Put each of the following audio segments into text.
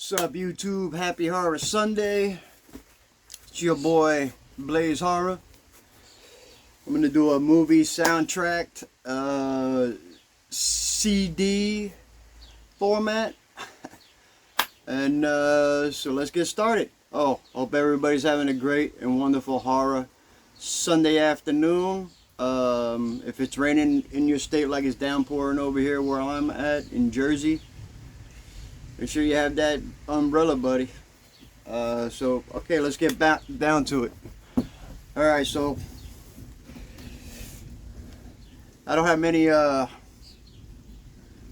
What's up, YouTube? Happy Horror Sunday. It's your boy Blaze Horror. I'm gonna do a movie soundtrack CD format, and so let's get started. Hope everybody's having a great and wonderful horror Sunday afternoon. If it's raining in your state like it's downpouring over here where I'm at in Jersey, make sure you have that umbrella, buddy. Okay, let's get back down to it. Alright, so I don't have many, I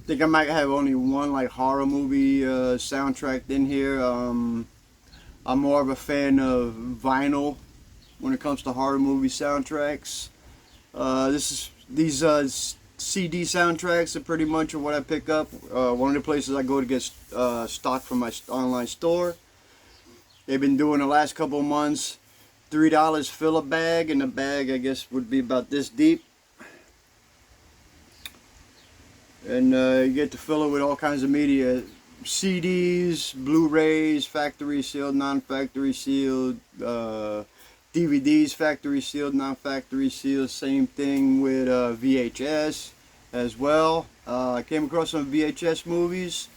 think I might have only one like horror movie soundtrack in here. I'm more of a fan of vinyl when it comes to horror movie soundtracks. These CD soundtracks are pretty much what I pick up. One of the places I go to get stock from my online store. They've been doing the last couple of months, $3 fill a bag, and the bag I guess would be about this deep. And you get to fill it with all kinds of media. CDs, Blu-rays, factory sealed, non-factory sealed, DVDs, factory sealed, non-factory sealed. Same thing with VHS as well. I came across some VHS movies.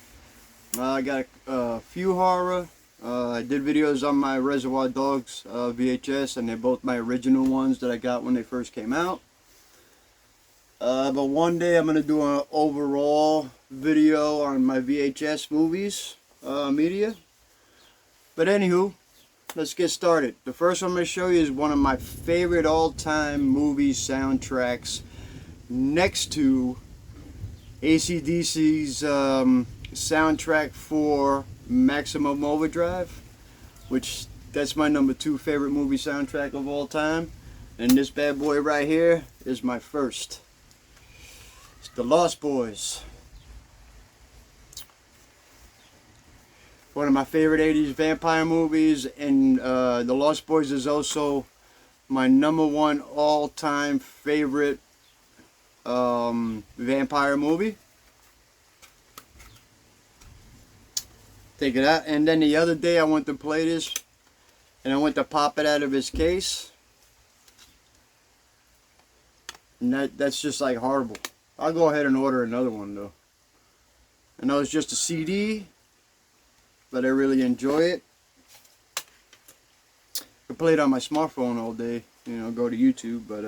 I got a few horror. I did videos on my Reservoir Dogs VHS, and they're both my original ones that I got when they first came out. But one day I'm going to do an overall video on my VHS movies media. But anywho, let's get started. The first one I'm going to show you is one of my favorite all-time movie soundtracks, next to AC/DC's soundtrack for Maximum Overdrive, which that's my #2 favorite movie soundtrack of all time. And this bad boy right here is my first. It's The Lost Boys. One of my favorite 80s vampire movies, and The Lost Boys is also my #1 all-time favorite vampire movie. Take it out, and then the other day I went to play this, and I went to pop it out of its case, and that's just like horrible. I'll go ahead and order another one though. I know it's just a CD, but I really enjoy it. I play it on my smartphone all day, you know, go to YouTube, but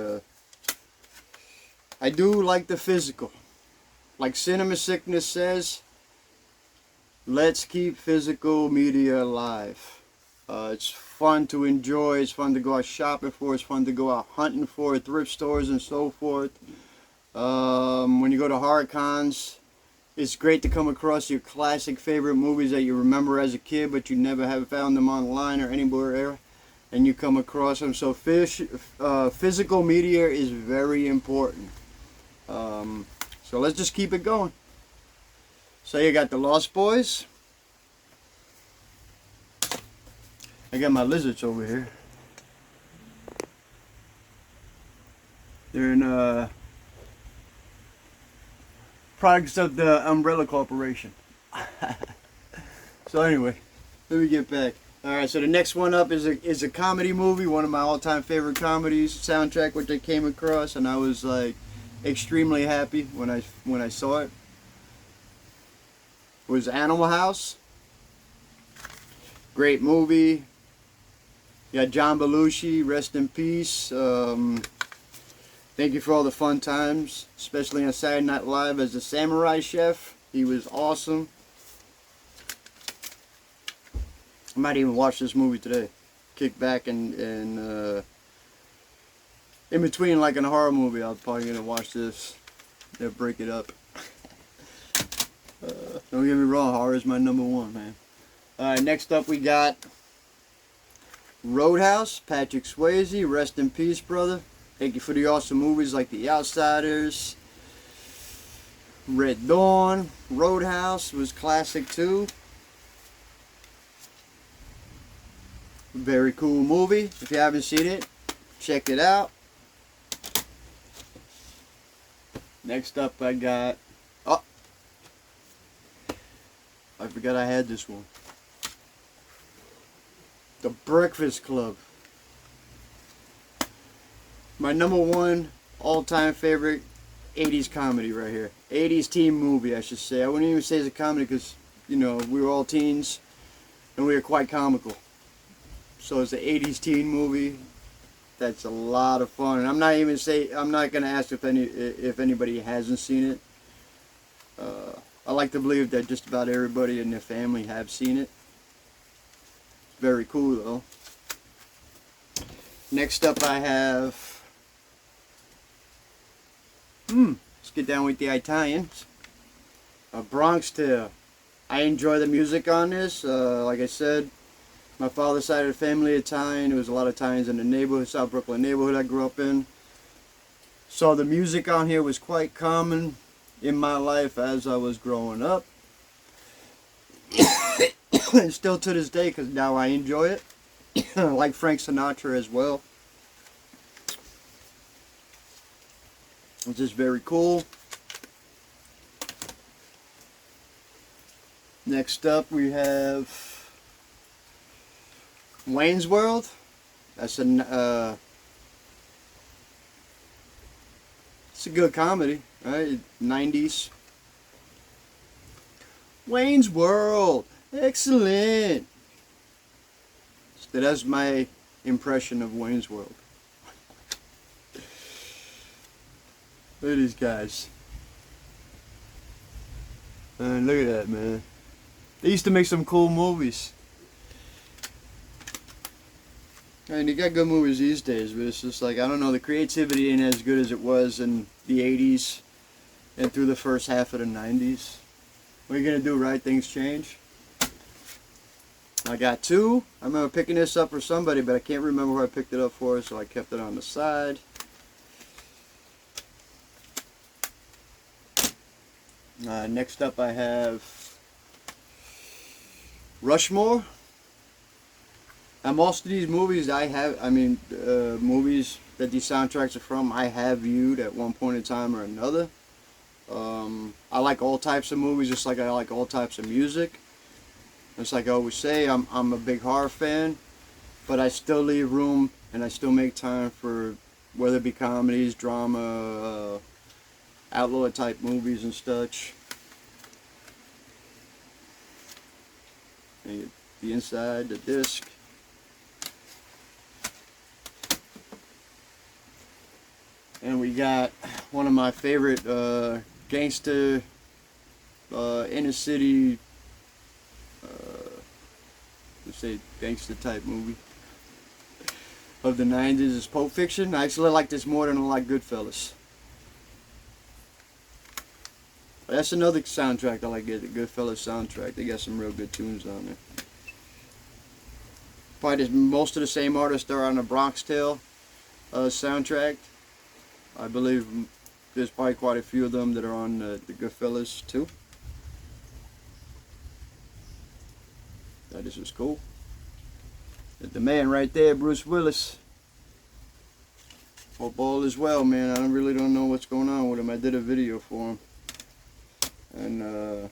I do like the physical. Like Cinema Sickness says, let's keep physical media alive. It's fun to enjoy, it's fun to go out shopping for, it's fun to go out hunting for, thrift stores and so forth. When you go to horror cons, it's great to come across your classic favorite movies that you remember as a kid, but you never have found them online or anywhere, and you come across them. So physical media is very important. So let's just keep it going. So you got The Lost Boys. I got my lizards over here. They're in products of the Umbrella Corporation. So anyway, let me get back. Alright, so the next one up is a comedy movie, one of my all-time favorite comedies, soundtrack which I came across, and I was like extremely happy when I saw it. Was Animal House. Great movie. You got John Belushi, rest in peace. Thank you for all the fun times, especially on Saturday Night Live as a samurai chef. He was awesome. I might even watch this movie today. Kick back and in between, like in a horror movie, I'm probably gonna watch this. They'll break it up. Don't get me wrong, horror is my #1, man. Alright, next up we got Roadhouse, Patrick Swayze, rest in peace, brother. Thank you for the awesome movies like The Outsiders, Red Dawn. Roadhouse was classic too. Very cool movie. If you haven't seen it, check it out. Next up I got, I forgot I had this one. The Breakfast Club. My number one all-time favorite 80s comedy right here. 80s teen movie, I should say. I wouldn't even say it's a comedy because, you know, we were all teens and we were quite comical. So it's an 80s teen movie that's a lot of fun. And I'm not going to ask if anybody hasn't seen it. I like to believe that just about everybody in their family have seen it. Very cool though. Next up I have let's get down with the Italians. Bronx Tale. I enjoy the music on this. Like I said, my father's side of the family Italian. There was a lot of Italians in the neighborhood, South Brooklyn neighborhood I grew up in. So the music on here was quite common in my life as I was growing up. And still to this day, because now I enjoy it. Like Frank Sinatra as well. It's just very cool. Next up we have Wayne's World. That's it's a good comedy, right? 90s. Wayne's World. Excellent. So that's my impression of Wayne's World. Look at these guys. Man, look at that, man. They used to make some cool movies. And they got good movies these days, but it's just like, I don't know, the creativity ain't as good as it was in the 80s and through the first half of the 90s. What are you going to do, right? Things change. I got two. I remember picking this up for somebody, but I can't remember who I picked it up for, so I kept it on the side. Next up I have Rushmore. And most of these movies movies that these soundtracks are from, I have viewed at one point in time or another. I like all types of movies, just like I like all types of music. It's like I always say, I'm a big horror fan, but I still leave room and I still make time for whether it be comedies, drama, outlaw type movies and such. And the inside, the disc. And we got one of my favorite gangster inner city, let's say gangster type movie of the 90s is Pulp Fiction. I actually like this more than I like Goodfellas. But that's another soundtrack I like, the Goodfellas soundtrack. They got some real good tunes on there. Probably most of the same artists are on the Bronx Tale soundtrack. I believe there's probably quite a few of them that are on the Goodfellas too. This is cool. The man right there, Bruce Willis. Football as well, man. I really don't know what's going on with him. I did a video for him. And I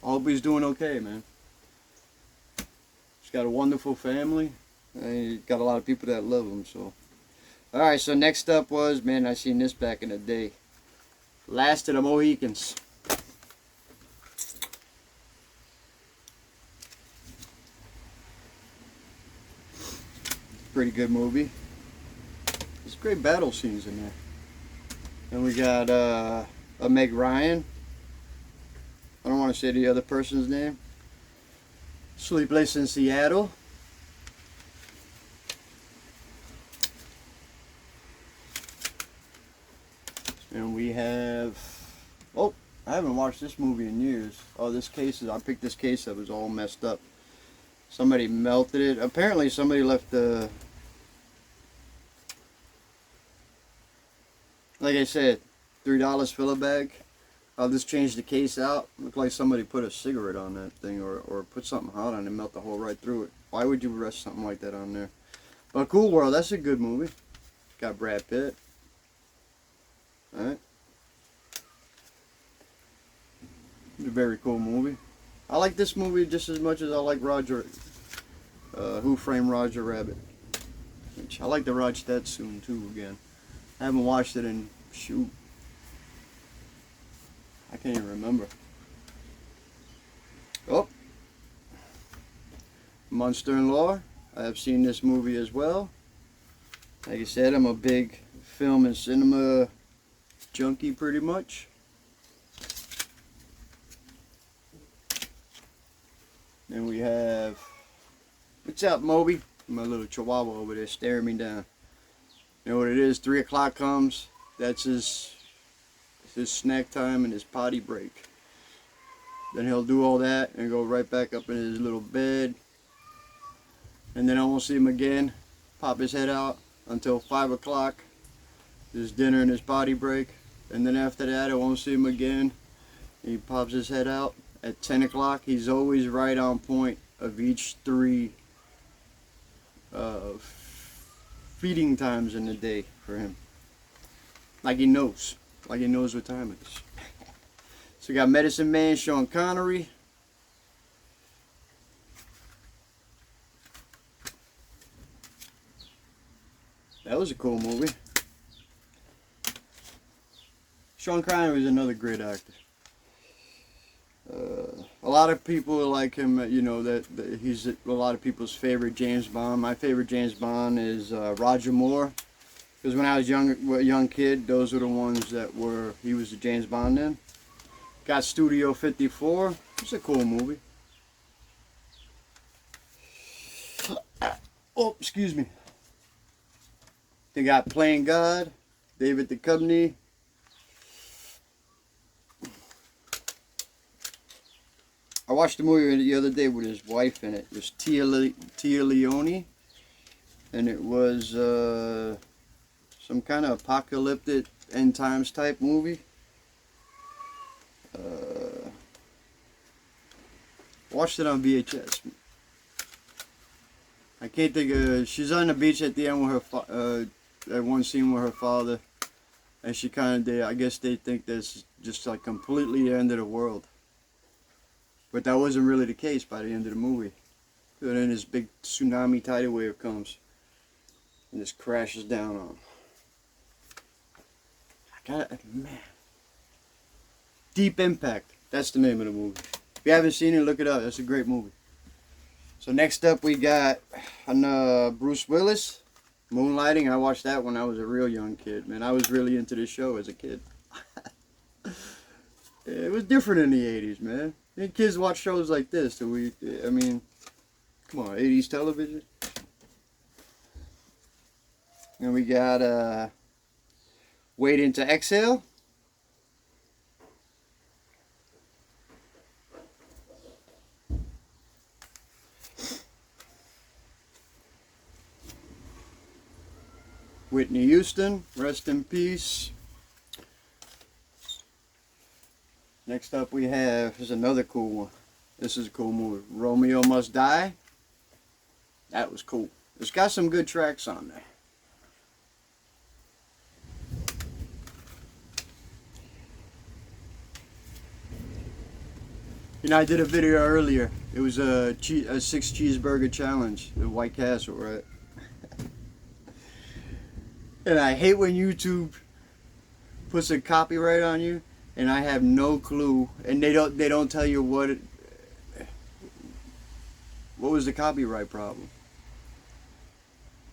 hope he's doing okay, man. He's got a wonderful family. And he's got a lot of people that love him, so. Alright, so next up was, man, I seen this back in the day. Last of the Mohicans. Pretty good movie. There's great battle scenes in there. And we got a Meg Ryan. I don't want to say the other person's name. Sleepless in Seattle. And we have, oh, I haven't watched this movie in years. Oh, this case is, I picked this case up, it was all messed up. Somebody melted it. Apparently somebody left the, like I said, $3 filler bag. I'll just change the case out. Looked like somebody put a cigarette on that thing or put something hot on it and melt the hole right through it. Why would you rest something like that on there? But Cool World, that's a good movie. Got Brad Pitt. Alright. It's a very cool movie. I like this movie just as much as I like Roger Who Framed Roger Rabbit, which I like to watch that soon too again. I haven't watched it in, shoot, I can't even remember. Oh, Monster in Law. I have seen this movie as well. Like I said, I'm a big film and cinema junkie pretty much. Then we have, what's up, Moby? My little chihuahua over there staring me down. You know what it is? 3 o'clock comes. That's his snack time and his potty break. Then he'll do all that and go right back up in his little bed. And then I won't see him again. Pop his head out until 5 o'clock. His dinner and his potty break. And then after that, I won't see him again. He pops his head out at 10 o'clock. He's always right on point of each 3 feeding times in the day for him. Like he knows. Like he knows what time it is. So we got Medicine Man, Sean Connery. That was a cool movie. Sean Connery is another great actor. A lot of people like him, you know, that he's a lot of people's favorite James Bond. My favorite James Bond is Roger Moore. Because when I was a young kid, those were the ones that he was the James Bond in. Got Studio 54. It's a cool movie. Oh, excuse me. They got Playing God, David Duchovny. I watched the movie the other day with his wife in it. It was Tia Leone. And it was some kind of apocalyptic end times type movie. Watched it on VHS. I can't think of. She's on the beach at the end with her. That one scene with her father, and she kind of. I guess they think that's just like completely the end of the world. But that wasn't really the case by the end of the movie. And then this big tsunami tidal wave comes, and just crashes down on them. I got it, man. Deep Impact. That's the name of the movie. If you haven't seen it, look it up. That's a great movie. So next up we got Bruce Willis, Moonlighting. I watched that when I was a real young kid, man. I was really into this show as a kid. It was different in the 80s, man. And kids watch shows like this. I mean, come on, 80s television. And we got Waiting to Exhale. Whitney Houston, rest in peace. Next up we have, is another cool one. This is a cool movie. Romeo Must Die. That was cool. It's got some good tracks on there. You know, I did a video earlier. It was a 6 cheeseburger challenge at White Castle, right? And I hate when YouTube puts a copyright on you, and I have no clue, and they don't tell you what was the copyright problem.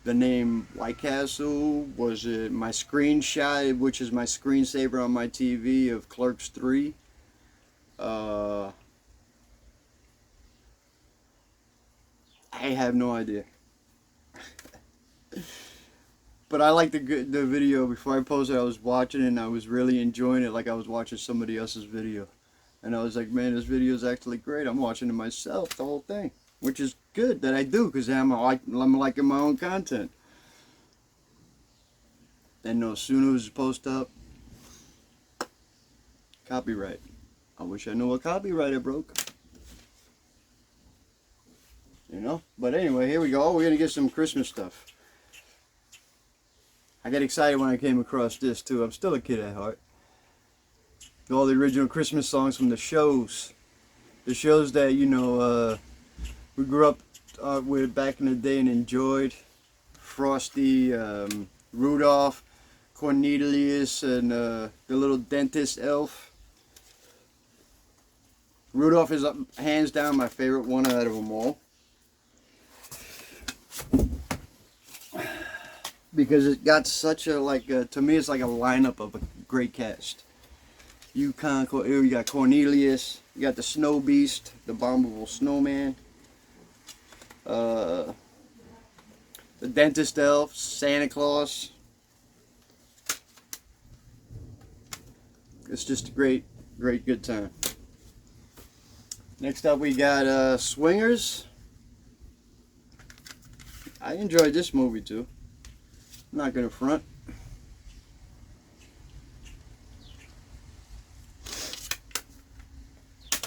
The name White Castle, was it my screenshot, which is my screensaver on my TV of Clerks 3? I have no idea. But I liked the video. Before I posted, I was watching it and I was really enjoying it like I was watching somebody else's video. And I was like, man, this video is actually great. I'm watching it myself, the whole thing. Which is good that I do, because I'm liking my own content. And no sooner was it post up, copyright. I wish I knew what copyright I broke. You know? But anyway, here we go. We're going to get some Christmas stuff. I got excited when I came across this too. I'm still a kid at heart. All the original Christmas songs from the shows. The shows that, you know, we grew up with back in the day and enjoyed. Frosty, Rudolph, Cornelius, and the little dentist elf. Rudolph is hands down my favorite one out of them all, because it got such a to me it's like a lineup of a great cast. You got Cornelius, you got the Snow Beast, the Abominable Snowman, the dentist elf, Santa Claus. It's just a great good time. Next up we got Swingers. I enjoyed this movie too. I'm not gonna front.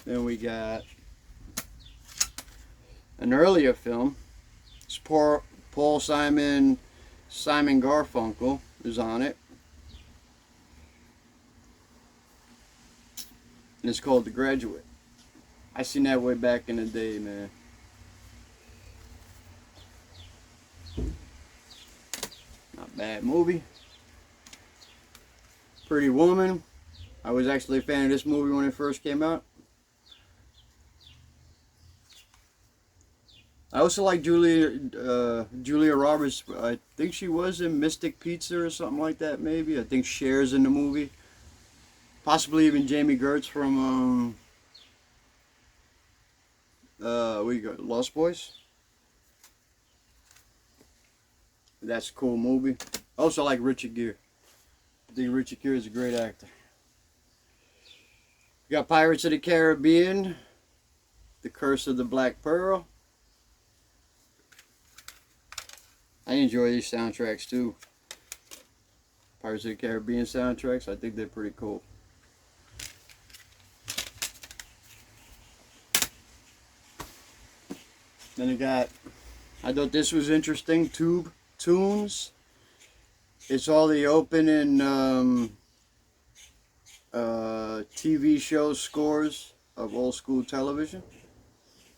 Then we got an earlier film. It's Paul Simon Garfunkel is on it. And it's called The Graduate. I seen that way back in the day, man. Not bad movie. Pretty Woman. I was actually a fan of this movie when it first came out. I also like Julia Roberts. I think she was in Mystic Pizza or something like that, maybe. I think Cher's in the movie. Possibly even Jamie Gertz from what you got? Lost Boys. That's a cool movie. Also like Richard Gere. I think Richard Gere is a great actor. You got Pirates of the Caribbean, The Curse of the Black Pearl. I enjoy these soundtracks too. Pirates of the Caribbean soundtracks, I think they're pretty cool. Then you got, I thought this was interesting, Tube Tunes. It's all the opening TV show scores of old school television,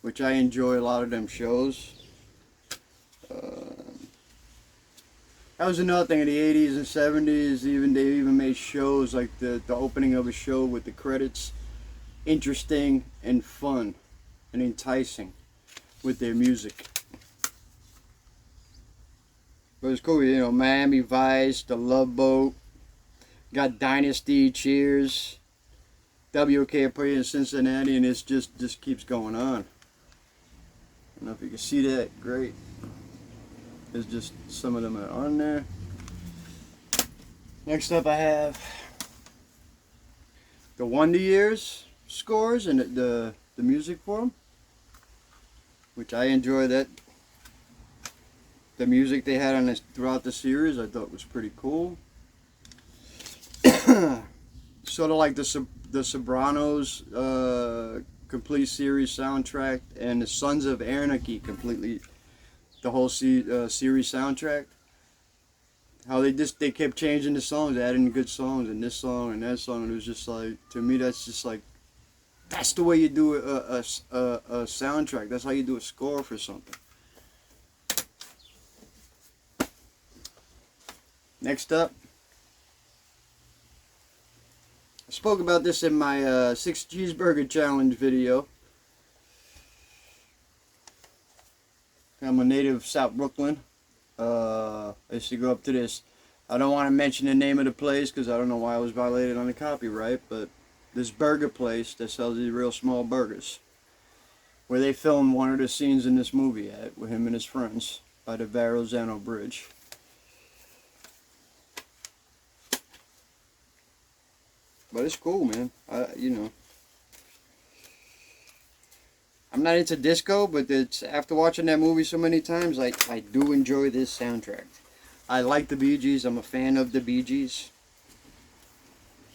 which I enjoy a lot of them shows. That was another thing in the 80s and 70s. They even made shows like the opening of a show with the credits interesting and fun and enticing with their music. But it's cool, you know, Miami Vice, The Love Boat, got Dynasty, Cheers, WKRP in Cincinnati, and it just keeps going on. I don't know if you can see that, great. There's just some of them are on there. Next up I have the Wonder Years scores and the music for them, which I enjoy that. The music they had on this throughout the series I thought was pretty cool. Sort of like the Sopranos complete series soundtrack and the Sons of Anarchy completely, the whole series soundtrack. How they kept changing the songs, adding good songs and this song and that song, and it was just like, to me that's just like, that's the way you do a soundtrack. That's how you do a score for something. Next up, I spoke about this in my 6 cheeseburger challenge video. I'm a native of South Brooklyn. I used to go up to this. I don't want to mention the name of the place because I don't know why I was violated on the copyright, but this burger place that sells these real small burgers, where they filmed one of the scenes in this movie at with him and his friends by the Verrazano Bridge. But it's cool, man. You know, I'm not into disco, but it's, after watching that movie so many times, I do enjoy this soundtrack. I like the Bee Gees. I'm a fan of the Bee Gees.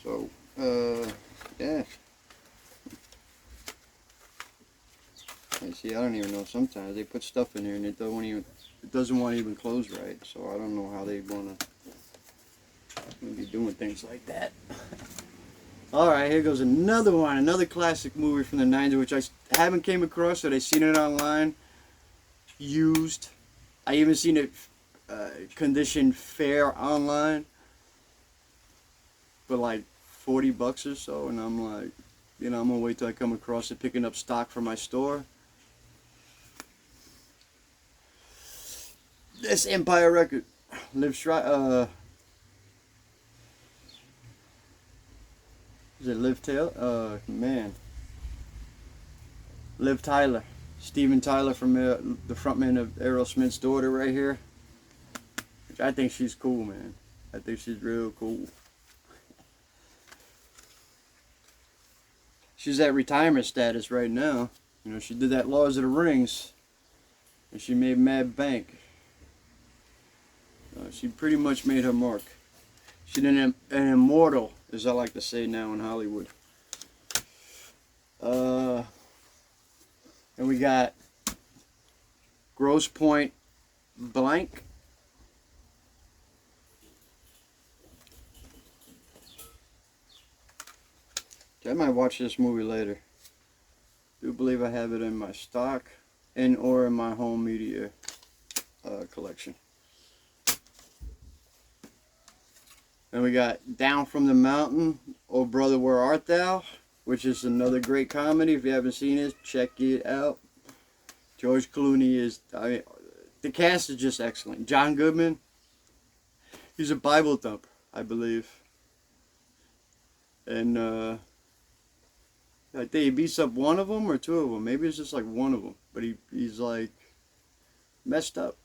So, yeah. See, I don't even know. Sometimes they put stuff in here and it doesn't want to even close right. So I don't know how they want to be doing things like that. Alright, here goes another one, another classic movie from the 90s, which I haven't came across, but I seen it online. used. I even seen it condition fair online for like $40 or so, and I'm like, you know, I'm gonna wait till I come across it picking up stock for my store. This Empire record, Liv Schreiber, is it Liv Taylor? Man, Liv Tyler, Steven Tyler from the frontman of Aerosmith's daughter right here. Which I think she's cool, man. I think she's real cool. She's at retirement status right now. You know, she did that Lords of the Rings, and she made mad bank. She pretty much made her mark. She's an immortal, as I like to say now in Hollywood. And we got Grosse Pointe Blank. I might watch this movie later. Do believe I have it in my stock and or in my home media collection. And we got Down from the Mountain, Oh Brother Where Art Thou, which is another great comedy. If you haven't seen it, check it out. George Clooney is, I mean, the cast is just excellent. John Goodman, he's a Bible thumper, I believe. And I think he beats up one of them or two of them. Maybe it's just like one of them. But he's like messed up.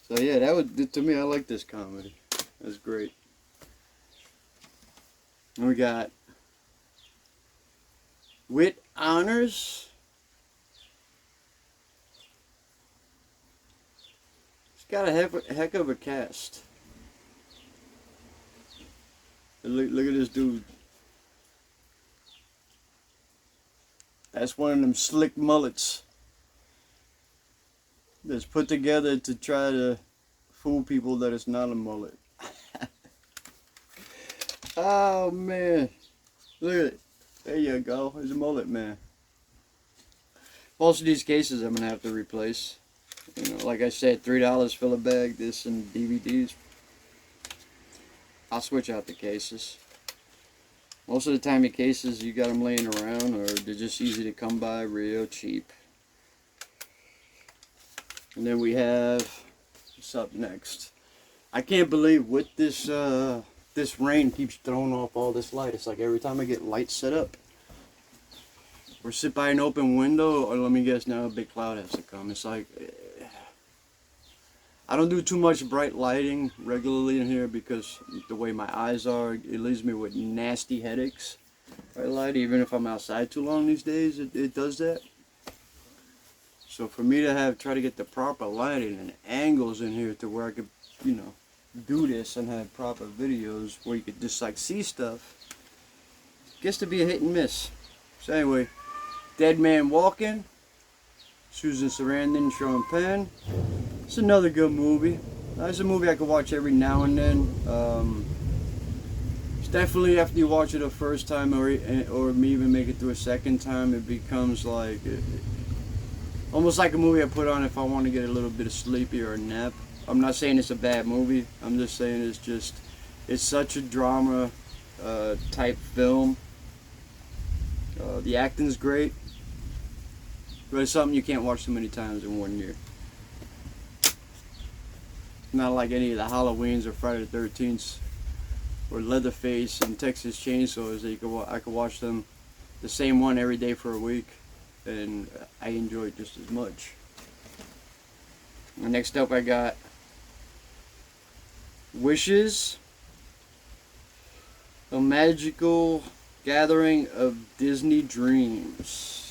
So yeah, that was, to me, I like this comedy. That's great. And we got With Honors. It's got a heck of a cast. Look at this dude. That's one of them slick mullets that's put together to try to fool people that it's not a mullet. Oh man, look at it. There you go. There's a mullet man. Most of these cases I'm gonna have to replace. You know, like I said, $3 fill a bag. This and DVDs. I'll switch out the cases. Most of the time, your cases, you got them laying around, or they're just easy to come by, real cheap. And then we have, what's up next? I can't believe with this this rain keeps throwing off all this light. It's like every time I get lights set up, or sit by an open window, or let me guess now, a big cloud has to come. It's like, I don't do too much bright lighting regularly in here because the way my eyes are, it leaves me with nasty headaches. Bright light, even if I'm outside too long these days, it does that. So for me to try to get the proper lighting and angles in here to where I could, you know, do this and have proper videos where you could just like see stuff, gets to be a hit and miss. So anyway, Dead Man Walking, Susan Sarandon, Sean Penn. It's another good movie. It's a movie I could watch every now and then. It's definitely after you watch it a first time or me even make it through a second time, it becomes like almost like a movie I put on if I want to get a little bit of sleepy or a nap. I'm not saying it's a bad movie. I'm just saying it's such a drama type film. The acting's great, but it's something you can't watch too many times in one year. Not like any of the Halloweens or Friday the 13th or Leatherface and Texas Chainsaws that I could watch them the same one every day for a week, and I enjoy it just as much. And next up I got Wishes, A Magical Gathering of Disney Dreams.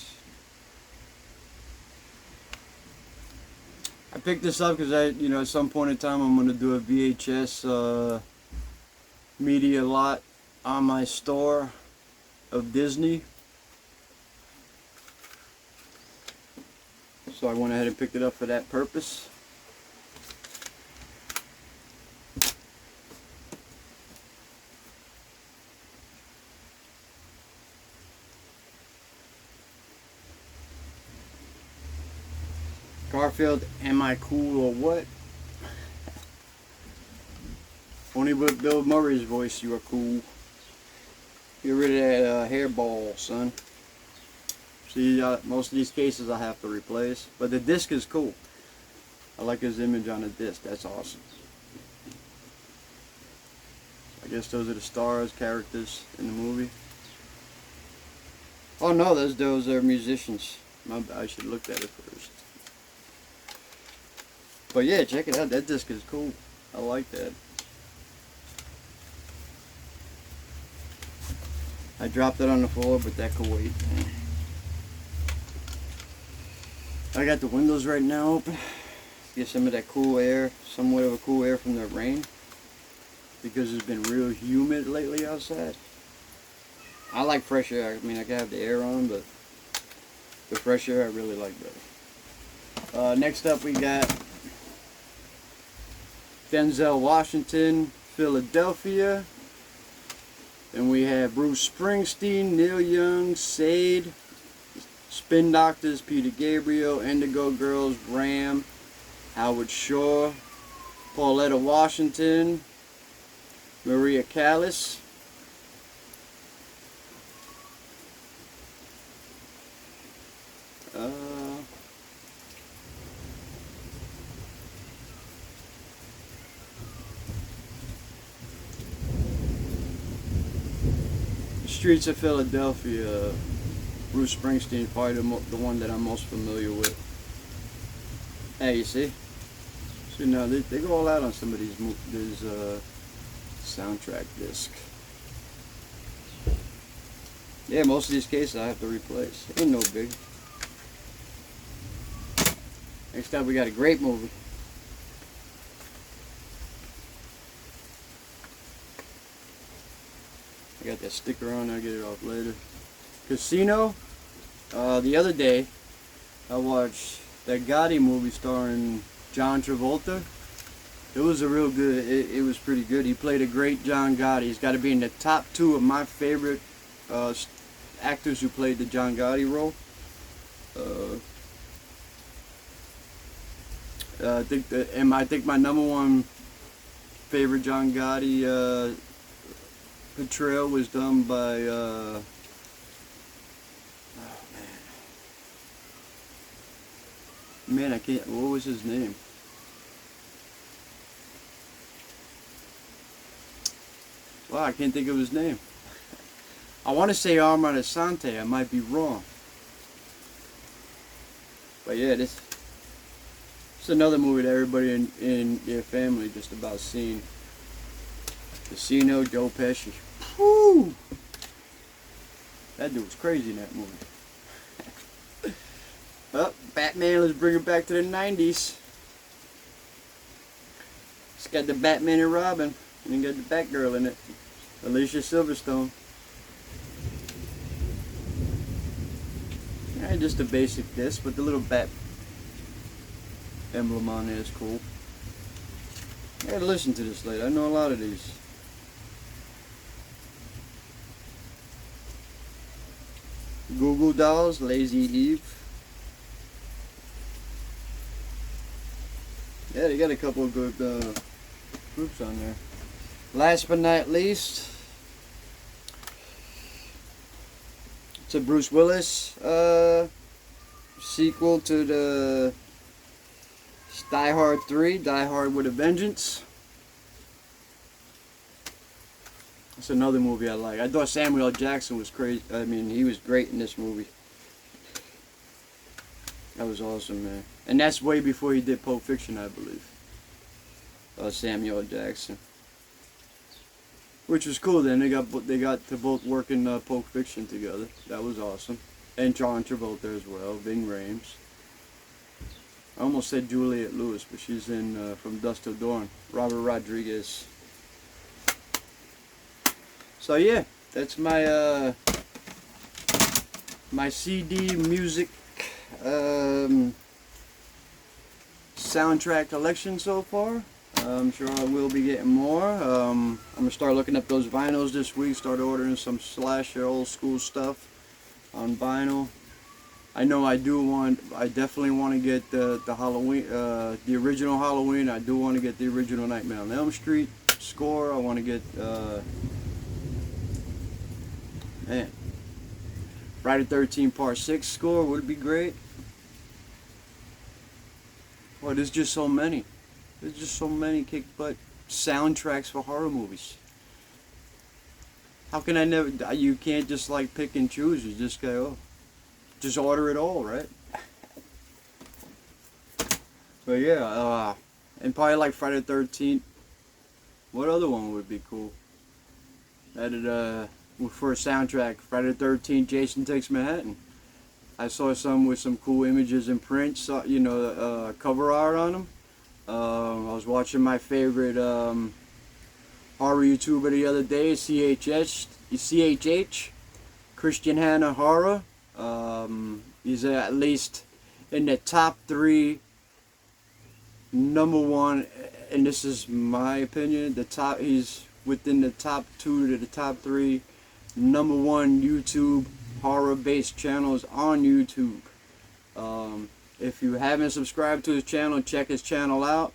I picked this up because at some point in time I'm going to do a VHS media lot on my store of Disney. So I went ahead and picked it up for that purpose. Garfield, am I cool or what? Only with Bill Murray's voice, you are cool. Get rid of that hairball, son. See, most of these cases I have to replace, but the disc is cool. I like his image on the disc. That's awesome. I guess those are the stars, characters in the movie. Oh no, those are musicians. I should have looked at it first. But yeah, check it out. That disc is cool. I like that. I dropped it on the floor, but that could wait. I got the windows right now open. Get some of that cool air, somewhat of a cool air from the rain. Because it's been real humid lately outside. I like fresh air. I mean, I can have the air on, but the fresh air I really like better. Next up we got Denzel Washington, Philadelphia. Then we have Bruce Springsteen, Neil Young, Sade, Spin Doctors, Peter Gabriel, Indigo Girls, Ram, Howard Shore, Pauletta Washington, Maria Callas, Streets of Philadelphia, Bruce Springsteen, probably the one that I'm most familiar with. Hey, you see? So now they go all out on some of these soundtrack disc. Yeah, most of these cases I have to replace. Ain't no big. Next up we got a great movie. I got that sticker on, I'll get it off later. Casino. The other day I watched that Gotti movie starring John Travolta. It was a real good, it was pretty good. He played a great John Gotti. He's got to be in the top 2 of my favorite actors who played the John Gotti role. I think my number 1 favorite John Gotti portrayal was done by oh man, I can't, what was his name? Wow, I can't think of his name. I want to say Armand Assante, I might be wrong. But yeah, this is another movie that everybody in your family just about seen. Casino, Joe Pesci. Whew! That dude was crazy in that movie. Well, Batman, let's bring it back to the 90s. It's got the Batman and Robin, and you got the Batgirl in it. Alicia Silverstone. Yeah, just a basic disc, but the little bat emblem on there is cool. I gotta listen to this later. I know a lot of these. Goo Goo Dolls, Lazy Eve. Yeah, they got a couple of good groups on there. Last but not least, it's a Bruce Willis sequel to the Die Hard 3, Die Hard with a Vengeance. It's another movie I like. I thought Samuel L. Jackson was crazy. I mean, he was great in this movie. That was awesome, man. And that's way before he did Pulp Fiction, I believe. Samuel L. Jackson. Which was cool. Then they got to both work in Pulp Fiction together. That was awesome. And John Travolta as well. Ving Rhames. I almost said Juliette Lewis, but she's in From Dusk Till Dawn. Robert Rodriguez. So yeah, that's my my CD music soundtrack collection so far. I'm sure I will be getting more. I'm gonna start looking up those vinyls this week. Start ordering some Slasher old school stuff on vinyl. I know I definitely want to get the Halloween, the original Halloween. I do want to get the original Nightmare on Elm Street score. I want to get, man, Friday 13 Part 6 score would be great. Well, there's just so many. There's just so many kick butt soundtracks for horror movies. How can I never? You can't just like pick and choose. You just go, oh, just order it all, right? But yeah, and probably like Friday the 13th. What other one would be cool? Added for a soundtrack, Friday the 13th, Jason Takes Manhattan. I saw some with some cool images and prints, you know, cover art on them. I was watching my favorite horror YouTuber the other day, CHH, Christian Hannah Horror. He's at least in the top 3, number 1, and this is my opinion, he's within the top 2 to the top 3, number 1 YouTube horror-based channels on YouTube. If you haven't subscribed to his channel, check his channel out.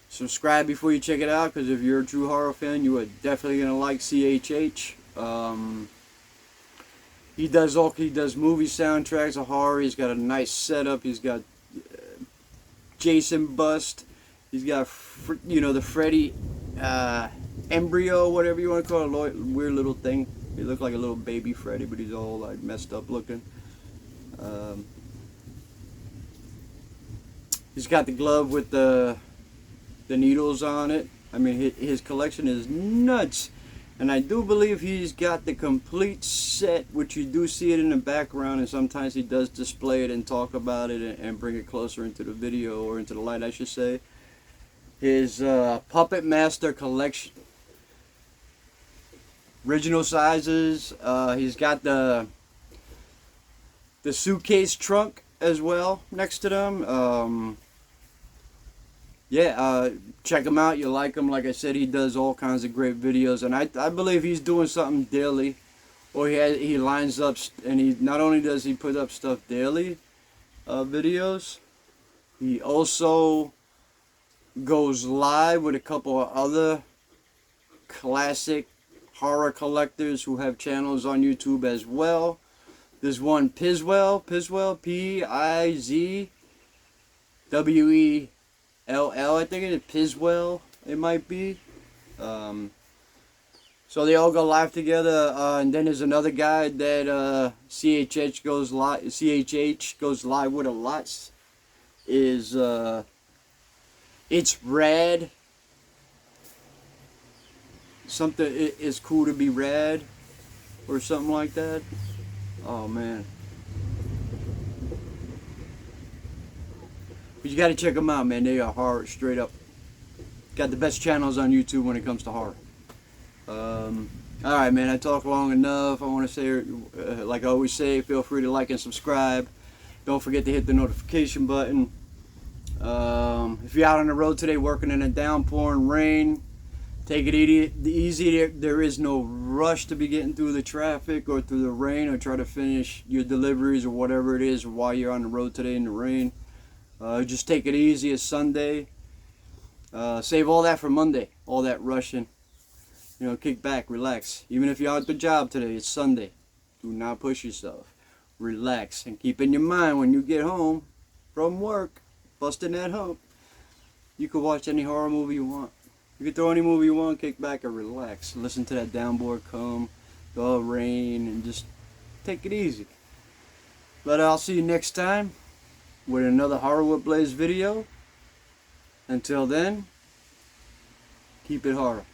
Subscribe before you check it out, because if you're a true horror fan, you are definitely gonna like CHH. He does movie soundtracks of horror. He's got a nice setup. He's got Jason bust. He's got the Freddy embryo, whatever you want to call it, weird little thing. He looked like a little baby Freddy, but he's all like messed up looking. He's got the glove with the needles on it. I mean, his collection is nuts. And I do believe he's got the complete set, which you do see it in the background, and sometimes he does display it and talk about it and bring it closer into the video, or into the light, I should say. His Puppet Master collection. Original sizes. He's got the suitcase trunk as well next to them. Check him out. You like him. Like I said, he does all kinds of great videos, and I believe he's doing something daily, or he lines up, and he not only does he put up stuff daily, videos, he also goes live with a couple of other classic horror collectors who have channels on YouTube as well. There's one Pizwell, P-I-Z-W-E-L-L, I think it is Pizwell, it might be. So they all go live together, and then there's another guy that CHH goes live with a lot. It's Rad. Something is cool to be rad, or something like that. Oh man. But you gotta check them out, man. They are horror, straight up. Got the best channels on YouTube when it comes to horror. Alright, man, I talked long enough. I want to say, like I always say, feel free to like and subscribe. Don't forget to hit the notification button. If you're out on the road today working in a downpour and rain, take it easy. There is no rush to be getting through the traffic or through the rain, or try to finish your deliveries or whatever it is while you're on the road today in the rain. Just take it easy. It's Sunday. Save all that for Monday. All that rushing. You know, kick back, relax. Even if you're out at the job today, it's Sunday. Do not push yourself. Relax, and keep in your mind when you get home from work, busting that hump, you can watch any horror movie you want. You can throw any movie you want, kick back and relax. Listen to that downpour come, the rain, and just take it easy. But I'll see you next time with another Horror with Blaze video. Until then, keep it horror.